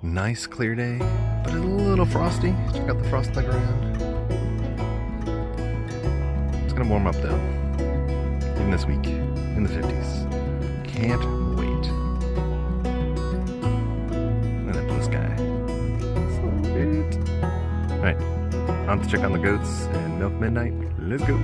Nice clear day, but a little frosty. Check out the frost on the ground. It's gonna warm up though, even this week, in the 50s. Can't wait. Look at that blue sky. So good. Alright, on to check on the goats and milk midnight. Let's go.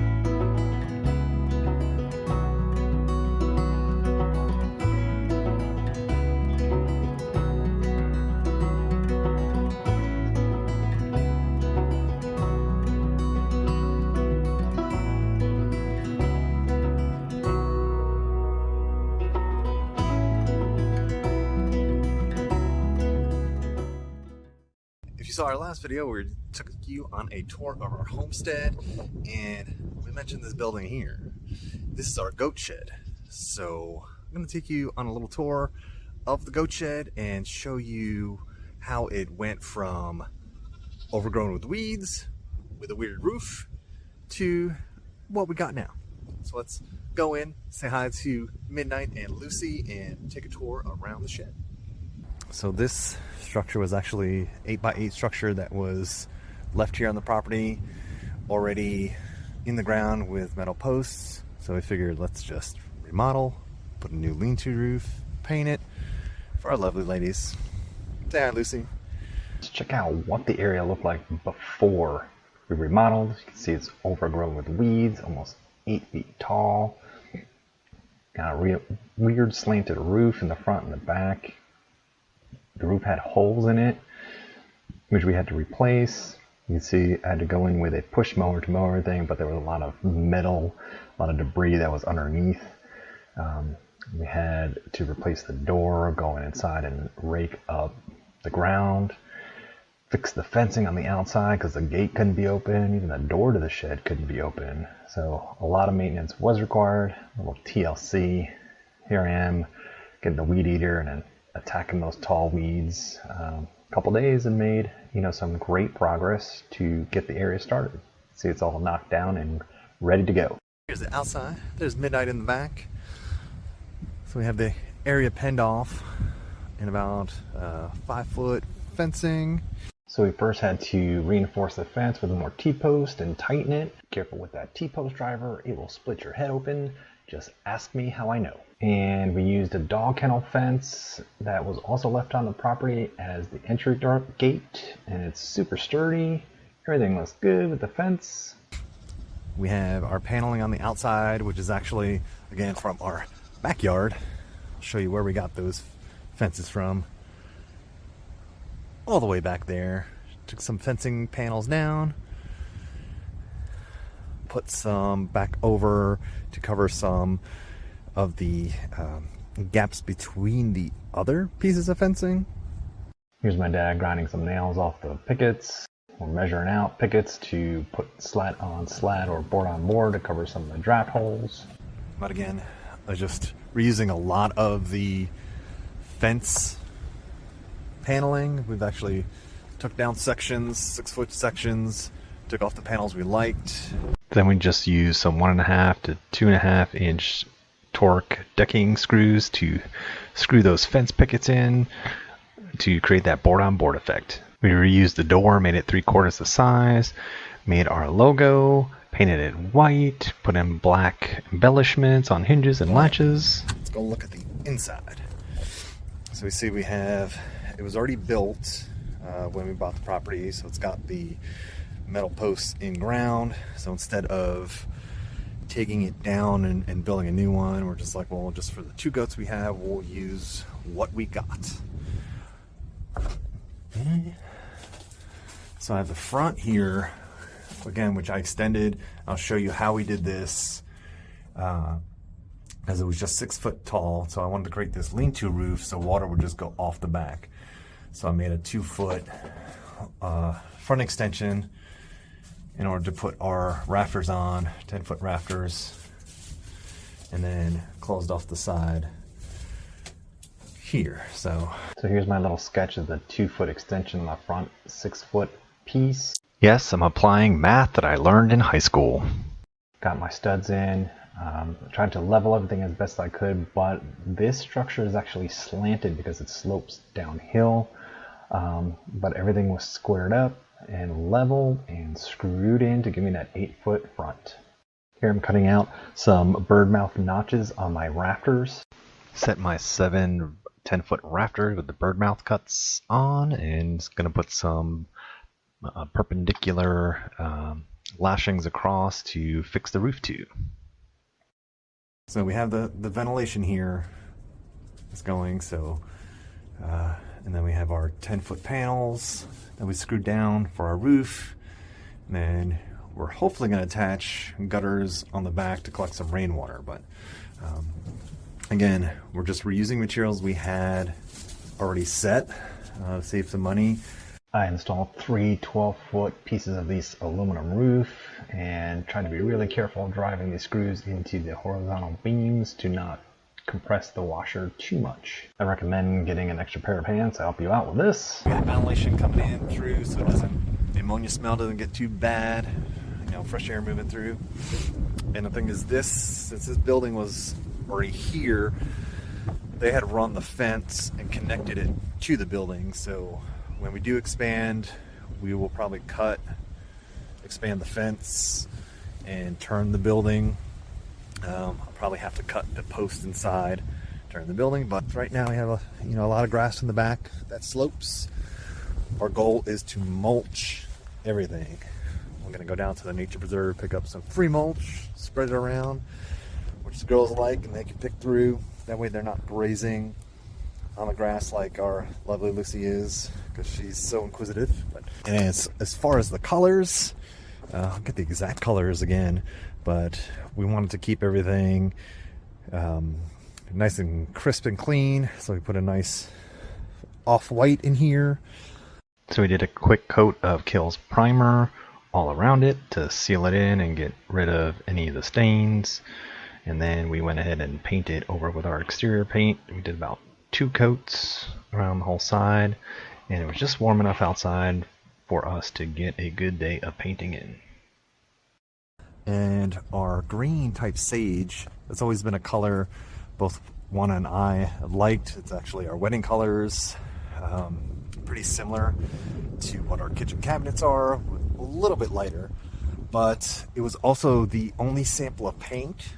If you saw our last video, we took you on a tour of our homestead, and we mentioned this building here. This is our goat shed. So I'm going to take you on a little tour of the goat shed and show you how it went from overgrown with weeds, with a weird roof, to what we got now. So let's go in, say hi to Midnight and Lucy, and take a tour around the shed. So this structure was actually 8x8 structure that was left here on the property, already in the ground with metal posts. So we figured let's just remodel, put a new lean-to roof, paint it for our lovely ladies. Say hi, Lucy. Let's check out what the area looked like before we remodeled. You can see it's overgrown with weeds, almost 8 feet tall. Got a weird slanted roof in the front and the back. The roof had holes in it, which we had to replace. You can see I had to go in with a push mower to mow everything, but there was a lot of metal, a lot of debris that was underneath. We had to replace the door, go inside and rake up the ground, fix the fencing on the outside because the gate couldn't be open, even the door to the shed couldn't be open. So a lot of maintenance was required. A little TLC. Here I am getting the weed eater and then attacking those tall weeds. A couple days and made some great progress to get the area started. See, it's all knocked down and ready to go. Here's the outside. There's Midnight in the back. So we have the area penned off in about 5-foot fencing. So we first had to reinforce the fence with more T-post and tighten it. Careful with that T-post driver, it will split your head open. Just ask me how I know. And we used a dog kennel fence that was also left on the property as the entry gate, and it's super sturdy. Everything looks good with the fence. We have our paneling on the outside, which is actually, again, from our backyard. I'll show you where we got those fences from. All the way back there. Took some fencing panels down, put some back over to cover some of the gaps between the other pieces of fencing. Here's my dad grinding some nails off the pickets. We're measuring out pickets to put slat on slat or board on board to cover some of the draft holes. But again, I just reusing a lot of the fence paneling. We've actually took down sections, 6-foot sections, took off the panels we liked. Then we just used some 1.5 to 2.5 inch torque decking screws to screw those fence pickets in to create that board on board effect. We reused the door, made it 3/4 the size, made our logo, painted it white, put in black embellishments on hinges and latches. Let's go look at the inside. So we see we have, it was already built when we bought the property, so it's got the metal posts in ground. So instead of taking it down and building a new one, we're just like, well, just for the 2 goats we have, we'll use what we got. So I have the front here again, which I extended. I'll show you how we did this, as it was just 6 foot tall. So I wanted to create this lean-to roof so water would just go off the back. So I made a 2-foot front extension in order to put our rafters on, 10-foot rafters, and then closed off the side here. So here's my little sketch of the 2-foot extension on the front 6-foot piece. Yes, I'm applying math that I learned in high school. Got my studs in, tried to level everything as best I could, but this structure is actually slanted because it slopes downhill. but everything was squared up and leveled and screwed in to give me that 8-foot front. Here I'm cutting out some bird mouth notches on my rafters. Set my 7 10-foot rafters with the bird mouth cuts on, and gonna put some perpendicular lashings across to fix the roof to. So we have the ventilation here is going, so and then we have our 10-foot panels that we screwed down for our roof, and then we're hopefully going to attach gutters on the back to collect some rainwater. But again, we're just reusing materials we had already set to save some money. I installed 3 12-foot pieces of this aluminum roof and tried to be really careful driving these screws into the horizontal beams to not compress the washer too much. I recommend getting an extra pair of hands to help you out with this. We got ventilation coming in through, so the ammonia smell doesn't get too bad. You know, fresh air moving through. And the thing is, since this building was already here, they had run the fence and connected it to the building. So when we do expand, we will probably expand the fence and turn the building. I'll probably have to cut the post inside, turn the building, but right now we have a lot of grass in the back that slopes. Our goal is to mulch everything. We're gonna go down to the nature preserve, pick up some free mulch, spread it around, which the girls like, and they can pick through. That way they're not grazing on the grass like our lovely Lucy is, because she's so inquisitive. And as far as the colors, I'll get the exact colors again, but we wanted to keep everything nice and crisp and clean, so we put a nice off-white in here. So we did a quick coat of Kills primer all around it to seal it in and get rid of any of the stains. And then we went ahead and painted over with our exterior paint. We did about 2 coats around the whole side, and it was just warm enough outside for us to get a good day of painting in. And our green type sage, that's always been a color both Juana and I liked. It's actually our wedding colors, pretty similar to what our kitchen cabinets are, a little bit lighter, but it was also the only sample of paint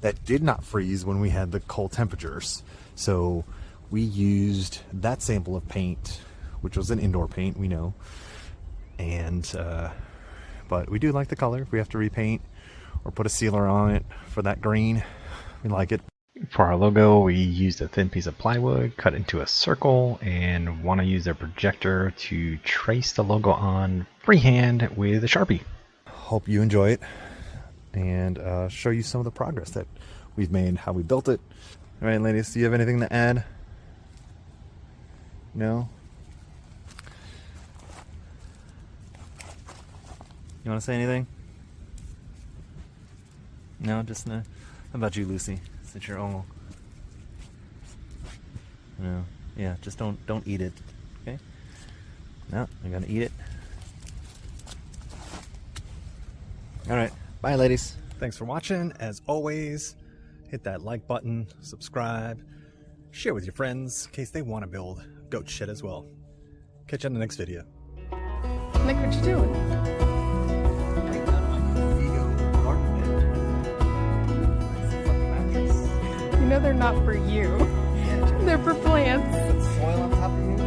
that did not freeze when we had the cold temperatures. So we used that sample of paint, which was an indoor paint, we know, and but we do like the color. If we have to repaint or put a sealer on it for that green, we like it. For our logo, we used a thin piece of plywood, cut into a circle, and want to use a projector to trace the logo on freehand with a Sharpie. Hope you enjoy it, and show you some of the progress that we've made, how we built it. All right, ladies, do you have anything to add? No? You want to say anything? No, just no. How about you, Lucy? Since you're all... No. Yeah, just don't eat it. Okay? No, I'm gonna eat it. Alright, bye ladies. Thanks for watching. As always, hit that like button, subscribe, share with your friends in case they want to build goat shit as well. Catch you on the next video. Look what you're doing. You know they're not for you. They're for plants. Soil on top of you.